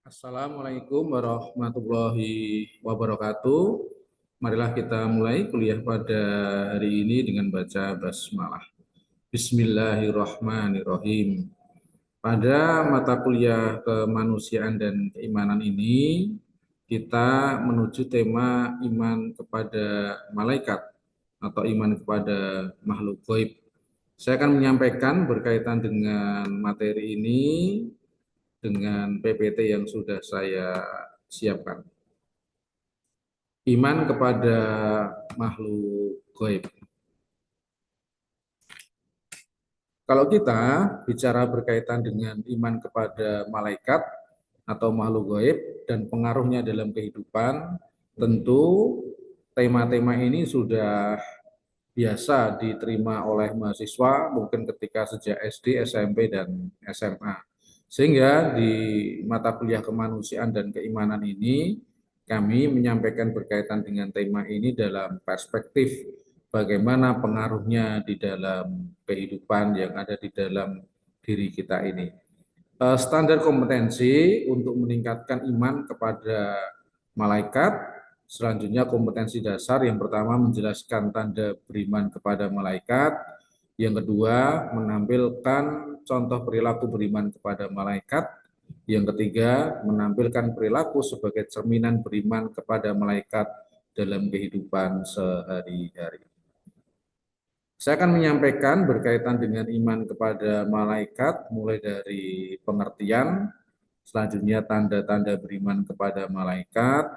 Assalamualaikum warahmatullahi wabarakatuh. Marilah kita mulai kuliah pada hari ini dengan baca basmalah. Bismillahirrahmanirrahim. Pada mata kuliah kemanusiaan dan keimanan ini, kita menuju tema iman kepada malaikat atau iman kepada makhluk gaib. Saya akan menyampaikan berkaitan dengan materi ini dengan PPT yang sudah saya siapkan. Iman kepada makhluk gaib. Kalau kita bicara berkaitan dengan iman kepada malaikat atau makhluk gaib dan pengaruhnya dalam kehidupan, tentu tema-tema ini sudah biasa diterima oleh mahasiswa mungkin ketika sejak SD, SMP, dan SMA. Sehingga di mata kuliah kemanusiaan dan keimanan ini kami menyampaikan berkaitan dengan tema ini dalam perspektif bagaimana pengaruhnya di dalam kehidupan yang ada di dalam diri kita ini. Standar kompetensi untuk meningkatkan iman kepada malaikat, selanjutnya kompetensi dasar yang pertama menjelaskan tanda beriman kepada malaikat, yang kedua menampilkan contoh perilaku beriman kepada malaikat, yang ketiga menampilkan perilaku sebagai cerminan beriman kepada malaikat dalam kehidupan sehari-hari. Saya akan menyampaikan berkaitan dengan iman kepada malaikat, mulai dari pengertian, selanjutnya tanda-tanda beriman kepada malaikat,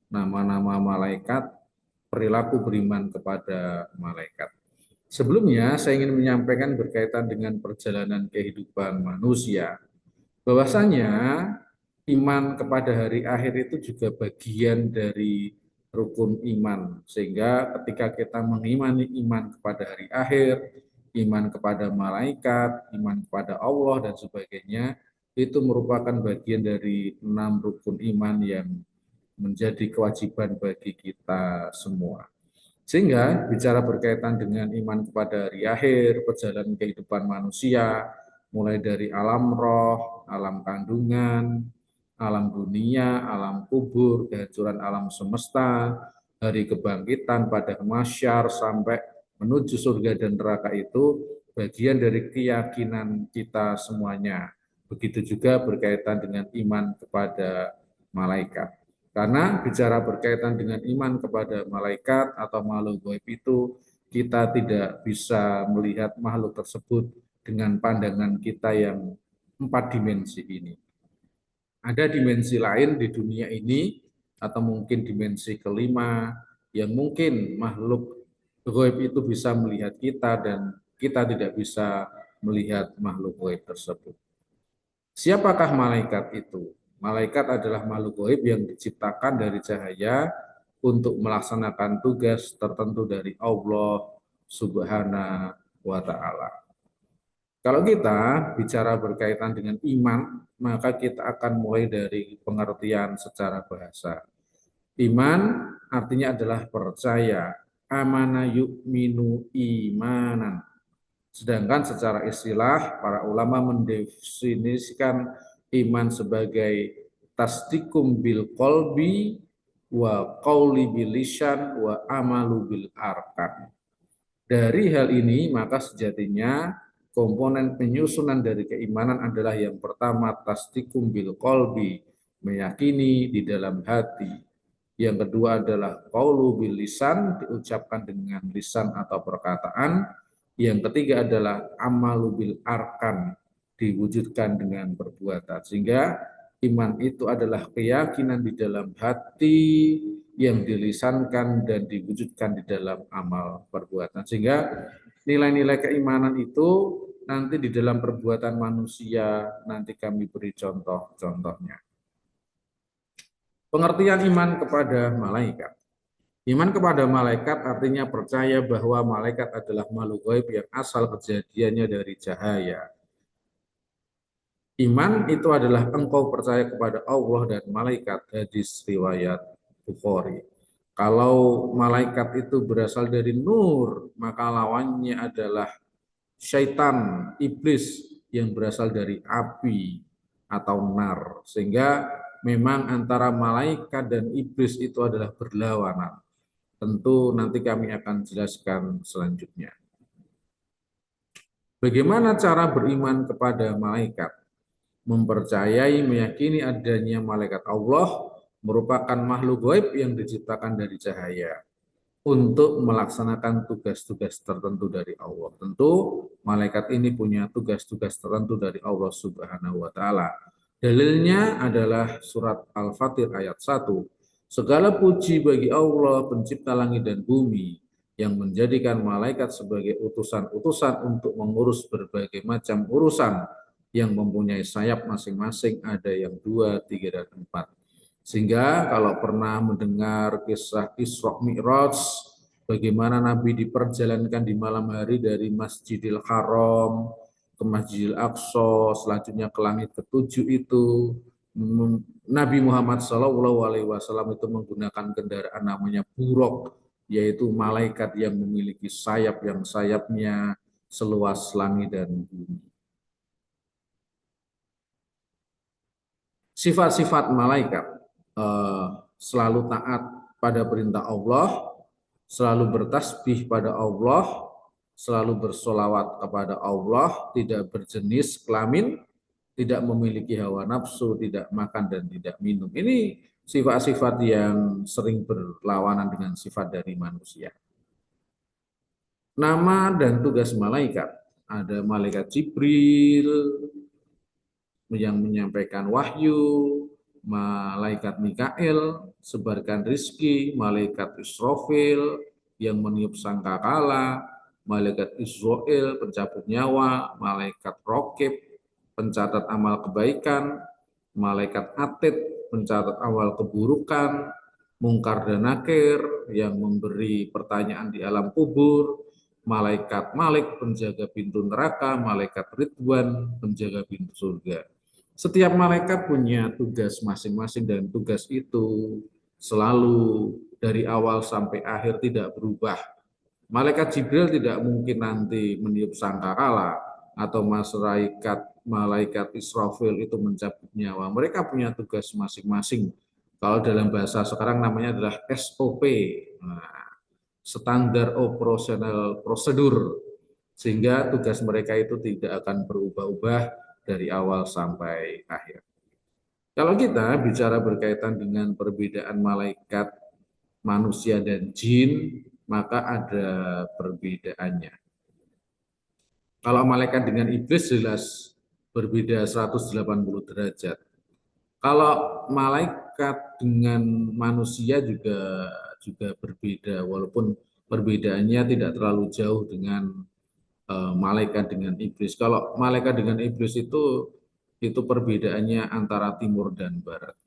nama-nama malaikat, perilaku beriman kepada malaikat. Sebelumnya, saya ingin menyampaikan berkaitan dengan perjalanan kehidupan manusia. Bahwasanya iman kepada hari akhir itu juga bagian dari rukun iman. Sehingga ketika kita mengimani iman kepada hari akhir, iman kepada malaikat, iman kepada Allah dan sebagainya, itu merupakan bagian dari 6 rukun iman yang menjadi kewajiban bagi kita semua. Sehingga bicara berkaitan dengan iman kepada hari akhir, perjalanan kehidupan manusia, mulai dari alam roh, alam kandungan, alam dunia, alam kubur, kehancuran alam semesta, hari kebangkitan pada mahsyar sampai menuju surga dan neraka itu bagian dari keyakinan kita semuanya. Begitu juga berkaitan dengan iman kepada malaikat. Karena bicara berkaitan dengan iman kepada malaikat atau makhluk gaib itu, kita tidak bisa melihat makhluk tersebut dengan pandangan kita yang 4 dimensi ini. Ada dimensi lain di dunia ini, atau mungkin dimensi kelima, yang mungkin makhluk gaib itu bisa melihat kita dan kita tidak bisa melihat makhluk gaib tersebut. Siapakah malaikat itu? Malaikat adalah makhluk gaib yang diciptakan dari cahaya untuk melaksanakan tugas tertentu dari Allah Subhanahu wa Ta'ala. Kalau kita bicara berkaitan dengan iman, maka kita akan mulai dari pengertian secara bahasa. Iman artinya adalah percaya, amana yu'minu imanan. Sedangkan secara istilah, para ulama mendefinisikan iman sebagai tasdikum bil qalbi wa qauli bil lisan wa amalu bil arkan. Dari hal ini, maka sejatinya komponen penyusunan dari keimanan adalah yang pertama tasdikum bil qalbi, meyakini di dalam hati. Yang kedua adalah qaulu bil lisan, diucapkan dengan lisan atau perkataan. Yang ketiga adalah amalu bil arkan, diwujudkan dengan perbuatan. Sehingga iman itu adalah keyakinan di dalam hati yang dilisankan dan diwujudkan di dalam amal perbuatan. Sehingga nilai-nilai keimanan itu nanti di dalam perbuatan manusia nanti kami beri contoh-contohnya. Pengertian iman kepada malaikat. Iman kepada malaikat artinya percaya bahwa malaikat adalah makhluk gaib yang asal kejadiannya dari cahaya. Iman itu adalah engkau percaya kepada Allah dan malaikat, hadis riwayat Bukhari. Kalau malaikat itu berasal dari nur, maka lawannya adalah syaitan, iblis yang berasal dari api atau nar. Sehingga memang antara malaikat dan iblis itu adalah berlawanan. Tentu nanti kami akan jelaskan selanjutnya. Bagaimana cara beriman kepada malaikat? Mempercayai, meyakini adanya malaikat Allah merupakan makhluk gaib yang diciptakan dari cahaya untuk melaksanakan tugas-tugas tertentu dari Allah. Tentu malaikat ini punya tugas-tugas tertentu dari Allah Subhanahu wa taala. Dalilnya adalah surat Al-Fatir ayat 1. Segala puji bagi Allah pencipta langit dan bumi yang menjadikan malaikat sebagai utusan-utusan untuk mengurus berbagai macam urusan yang mempunyai sayap masing-masing, ada yang 2, 3, dan 4. Sehingga kalau pernah mendengar kisah Isra Mi'raj, bagaimana Nabi diperjalankan di malam hari dari Masjidil Haram ke Masjidil Aqsa, selanjutnya ke langit ketujuh itu, Nabi Muhammad SAW itu menggunakan kendaraan namanya buraq, yaitu malaikat yang memiliki sayap yang sayapnya seluas langit dan bumi. Sifat-sifat malaikat selalu taat pada perintah Allah, selalu bertasbih pada Allah, selalu bersolawat kepada Allah, tidak berjenis kelamin, tidak memiliki hawa nafsu, tidak makan dan tidak minum. Ini sifat-sifat yang sering berlawanan dengan sifat dari manusia. Nama dan tugas malaikat. Ada malaikat Jibril yang menyampaikan wahyu, malaikat Mikail sebarkan rizki, malaikat Israfil yang meniup sangkakala, malaikat Israel pencabut nyawa, malaikat Rokib pencatat amal kebaikan, malaikat Atid pencatat amal keburukan, Mungkar dan Nakir yang memberi pertanyaan di alam kubur, malaikat Malik penjaga pintu neraka, malaikat Ridwan penjaga pintu surga. Setiap malaikat punya tugas masing-masing dan tugas itu selalu dari awal sampai akhir tidak berubah. Malaikat Jibril tidak mungkin nanti meniup sangkakala atau malaikat Israfil itu mencabut nyawa. Mereka punya tugas masing-masing. Kalau dalam bahasa sekarang namanya adalah SOP, standar operasional prosedur, sehingga tugas mereka itu tidak akan berubah-ubah dari awal sampai akhir. Kalau kita bicara berkaitan dengan perbedaan malaikat, manusia, dan jin, maka ada perbedaannya. Kalau malaikat dengan iblis jelas berbeda 180 derajat. Kalau malaikat dengan manusia juga berbeda, walaupun perbedaannya tidak terlalu jauh dengan malaikat dengan iblis. Kalau malaikat dengan iblis itu perbedaannya antara timur dan barat.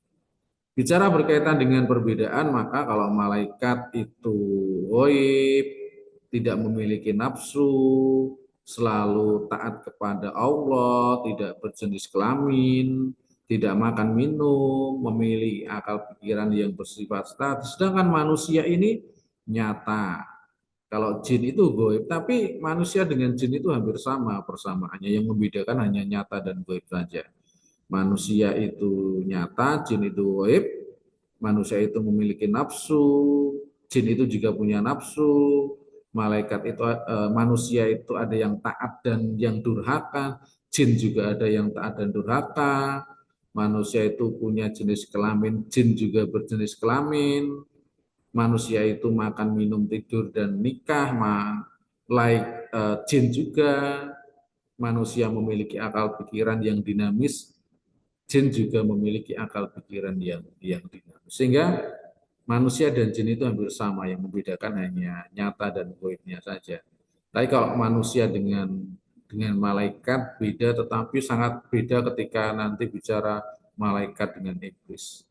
Bicara berkaitan dengan perbedaan, maka kalau malaikat itu ghaib, tidak memiliki nafsu, selalu taat kepada Allah, tidak berjenis kelamin, tidak makan minum, memiliki akal pikiran yang bersifat statis. Sedangkan manusia ini nyata. Kalau jin itu goib, tapi manusia dengan jin itu hampir sama persamaannya. Yang membedakan hanya nyata dan goib saja. Manusia itu nyata, jin itu goib. Manusia itu memiliki nafsu, jin itu juga punya nafsu. Malaikat itu, manusia itu ada yang taat dan yang durhaka. Jin juga ada yang taat dan durhaka. Manusia itu punya jenis kelamin, jin juga berjenis kelamin. Manusia itu makan, minum, tidur, dan nikah, jin juga. Manusia memiliki akal pikiran yang dinamis, jin juga memiliki akal pikiran yang dinamis. Sehingga manusia dan jin itu hampir sama, yang membedakan hanya nyata dan goibnya saja. Tapi kalau manusia dengan malaikat beda, tetapi sangat beda ketika nanti bicara malaikat dengan iblis.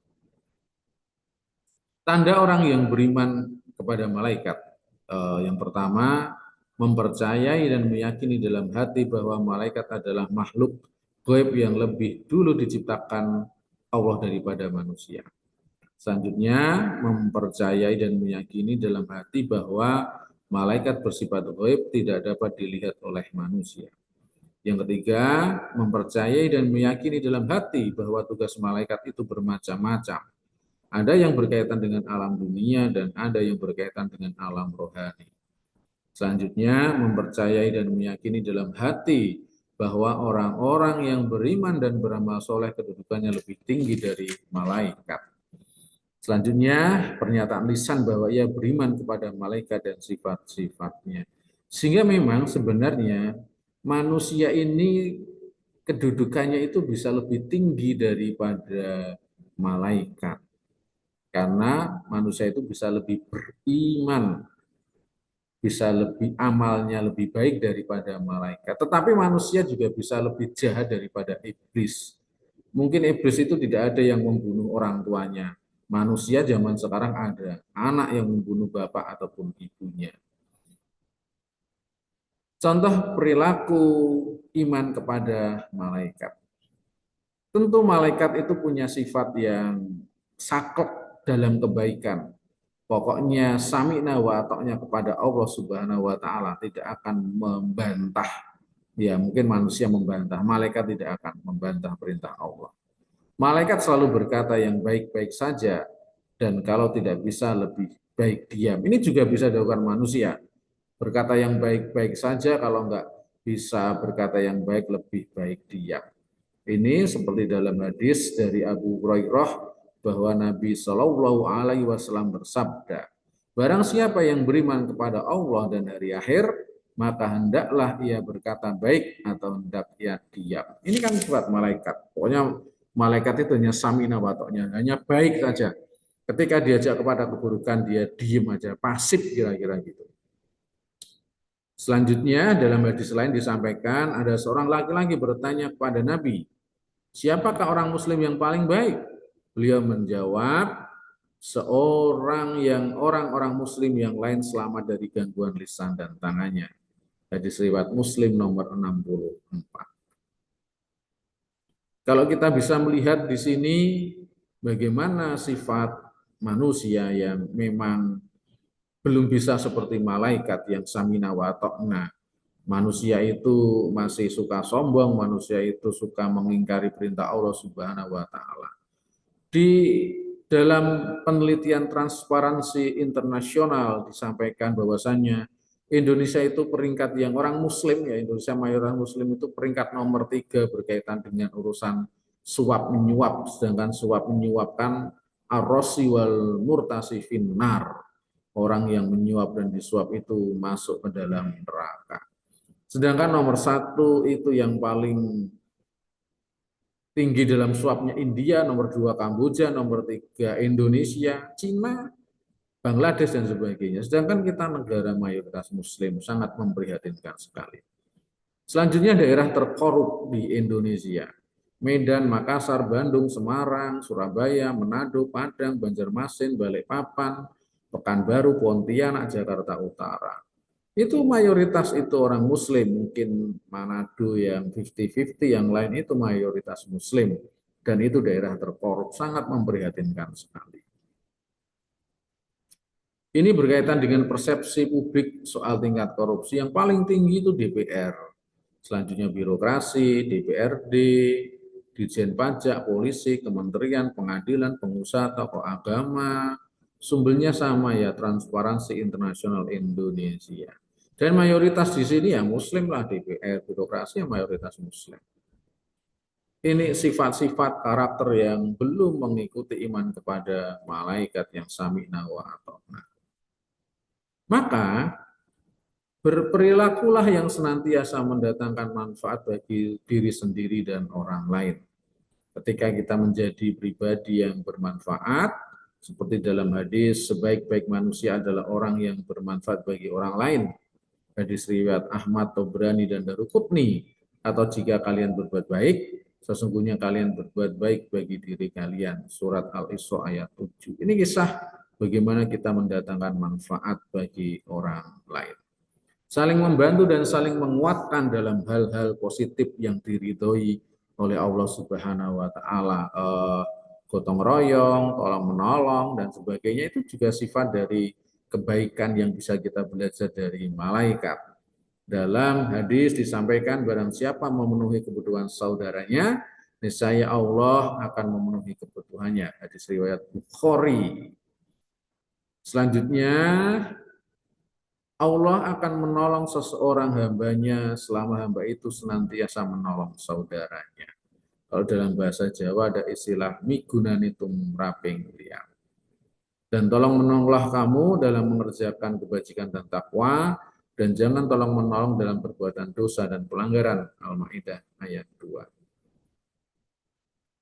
Tanda orang yang beriman kepada malaikat. Yang pertama, mempercayai dan meyakini dalam hati bahwa malaikat adalah makhluk gaib yang lebih dulu diciptakan Allah daripada manusia. Selanjutnya, mempercayai dan meyakini dalam hati bahwa malaikat bersifat gaib tidak dapat dilihat oleh manusia. Yang ketiga, mempercayai dan meyakini dalam hati bahwa tugas malaikat itu bermacam-macam. Ada yang berkaitan dengan alam dunia dan ada yang berkaitan dengan alam rohani. Selanjutnya, mempercayai dan meyakini dalam hati bahwa orang-orang yang beriman dan beramal soleh kedudukannya lebih tinggi dari malaikat. Selanjutnya, pernyataan lisan bahwa ia beriman kepada malaikat dan sifat-sifatnya. Sehingga memang sebenarnya manusia ini kedudukannya itu bisa lebih tinggi daripada malaikat. Karena manusia itu bisa lebih beriman, bisa lebih amalnya lebih baik daripada malaikat. Tetapi manusia juga bisa lebih jahat daripada iblis. Mungkin iblis itu tidak ada yang membunuh orang tuanya. Manusia zaman sekarang ada anak yang membunuh bapak ataupun ibunya. Contoh perilaku iman kepada malaikat. Tentu malaikat itu punya sifat yang saklek dalam kebaikan. Pokoknya sami'na wa ata'na kepada Allah Subhanahu wa taala, tidak akan membantah. Ya, mungkin manusia membantah, malaikat tidak akan membantah perintah Allah. Malaikat selalu berkata yang baik-baik saja, dan kalau tidak bisa lebih baik diam. Ini juga bisa dilakukan manusia. Berkata yang baik-baik saja, kalau enggak bisa berkata yang baik, lebih baik diam. Ini seperti dalam hadis dari Abu Hurairah bahwa Nabi Shallallahu Alaihi Wasallam bersabda, barang siapa yang beriman kepada Allah dan hari akhir, maka hendaklah ia berkata baik atau hendak ia diam. Ini kan sifat malaikat. Pokoknya malaikat itu hanya samina watoknya, hanya baik saja. Ketika diajak kepada keburukan, dia diem aja, pasif kira-kira gitu. Selanjutnya dalam hadis lain disampaikan ada seorang laki-laki bertanya kepada Nabi, siapakah orang muslim yang paling baik? Beliau menjawab, seorang yang orang-orang muslim yang lain selamat dari gangguan lisan dan tangannya. Hadis riwayat Muslim nomor 64. Kalau kita bisa melihat di sini bagaimana sifat manusia yang memang belum bisa seperti malaikat yang samina wa ta'na. Manusia itu masih suka sombong, manusia itu suka mengingkari perintah Allah Subhanahu wa taala. Di dalam penelitian Transparansi Internasional disampaikan bahwasannya Indonesia itu peringkat yang orang Muslim, ya Indonesia mayoritas Muslim itu peringkat nomor 3 berkaitan dengan urusan suap menyuap, sedangkan suap menyuapkan arrosi wal murtasi finnar, orang yang menyuap dan disuap itu masuk ke dalam neraka. Sedangkan nomor 1 itu yang paling tinggi dalam suapnya India, nomor 2 Kamboja, nomor 3 Indonesia, Cina, Bangladesh dan sebagainya. Sedangkan kita negara mayoritas Muslim, sangat memprihatinkan sekali. Selanjutnya daerah terkorup di Indonesia. Medan, Makassar, Bandung, Semarang, Surabaya, Manado, Padang, Banjarmasin, Balikpapan, Pekanbaru, Pontianak, Jakarta Utara. Itu mayoritas itu orang Muslim, mungkin Manado yang 50-50, yang lain itu mayoritas Muslim. Dan itu daerah terkorup, sangat memprihatinkan sekali. Ini berkaitan dengan persepsi publik soal tingkat korupsi yang paling tinggi itu DPR. Selanjutnya birokrasi, DPRD, Ditjen Pajak, Polisi, Kementerian, Pengadilan, Pengusaha, tokoh agama. Sumbernya sama ya, Transparansi Internasional Indonesia. Dan mayoritas di sini ya Muslim lah, DPR, birokrasi yang mayoritas Muslim. Ini sifat-sifat karakter yang belum mengikuti iman kepada malaikat yang sami'na wa ata'na. Maka berperilakulah yang senantiasa mendatangkan manfaat bagi diri sendiri dan orang lain. Ketika kita menjadi pribadi yang bermanfaat, seperti dalam hadis, sebaik-baik manusia adalah orang yang bermanfaat bagi orang lain. Hadis riwayat Ahmad, Tobrani, dan Daruqutni. Atau jika kalian berbuat baik, sesungguhnya kalian berbuat baik bagi diri kalian. Surat Al-Isra ayat 7. Ini kisah bagaimana kita mendatangkan manfaat bagi orang lain. Saling membantu dan saling menguatkan dalam hal-hal positif yang diridhoi oleh Allah Subhanahu wa taala, gotong royong, tolong menolong dan sebagainya, itu juga sifat dari kebaikan yang bisa kita belajar dari malaikat. Dalam hadis disampaikan barang siapa memenuhi kebutuhan saudaranya, niscaya Allah akan memenuhi kebutuhannya. Hadis riwayat Bukhari. Selanjutnya, Allah akan menolong seseorang hambanya selama hamba itu senantiasa menolong saudaranya. Kalau dalam bahasa Jawa ada istilah migunanitum raping liang. Dan tolong menolonglah kamu dalam mengerjakan kebajikan dan takwa, dan jangan tolong menolong dalam perbuatan dosa dan pelanggaran. Al-Maidah ayat 2.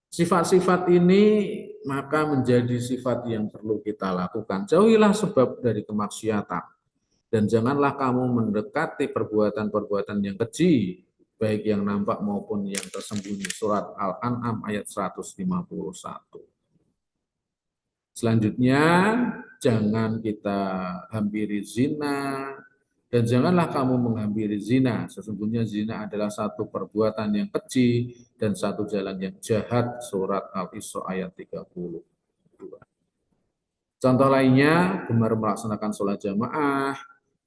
Sifat-sifat ini maka menjadi sifat yang perlu kita lakukan. Jauhilah sebab dari kemaksiatan. Dan janganlah kamu mendekati perbuatan-perbuatan yang keji, baik yang nampak maupun yang tersembunyi. Surat Al-An'am ayat 151. Selanjutnya, jangan kita hampiri zina, dan janganlah kamu menghampiri zina. Sesungguhnya zina adalah satu perbuatan yang keji dan satu jalan yang jahat. Surat Al-Isra ayat 32. Contoh lainnya, gemar melaksanakan sholat jamaah,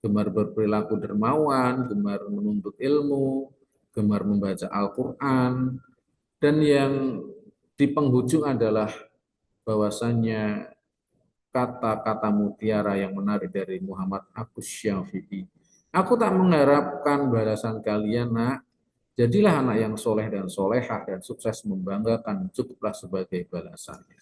gemar berperilaku dermawan, gemar menuntut ilmu, gemar membaca Al-Quran, dan yang di penghujung adalah bahwasannya kata-kata mutiara yang menarik dari Muhammad Agus Syafi'i. Aku tak mengharapkan balasan kalian, nak. Jadilah anak yang soleh dan solehah dan sukses membanggakan, cukuplah sebagai balasannya.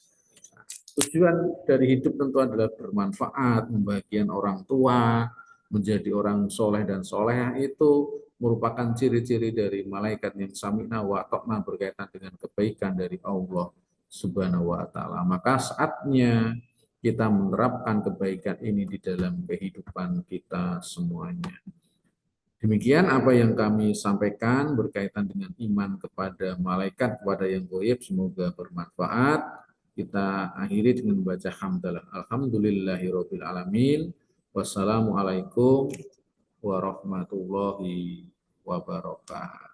Tujuan dari hidup tentu adalah bermanfaat, membahagiakan orang tua, menjadi orang soleh dan solehah itu merupakan ciri-ciri dari malaikat yang sami'na wa ta'na berkaitan dengan kebaikan dari Allah Subhanahu wa taala. Maka saatnya kita menerapkan kebaikan ini di dalam kehidupan kita semuanya. Demikian apa yang kami sampaikan berkaitan dengan iman kepada malaikat, kepada yang gaib, semoga bermanfaat. Kita akhiri dengan membaca hamdalah. Alhamdulillahirabbil alamin. Wassalamualaikum warahmatullahi wabarakatuh.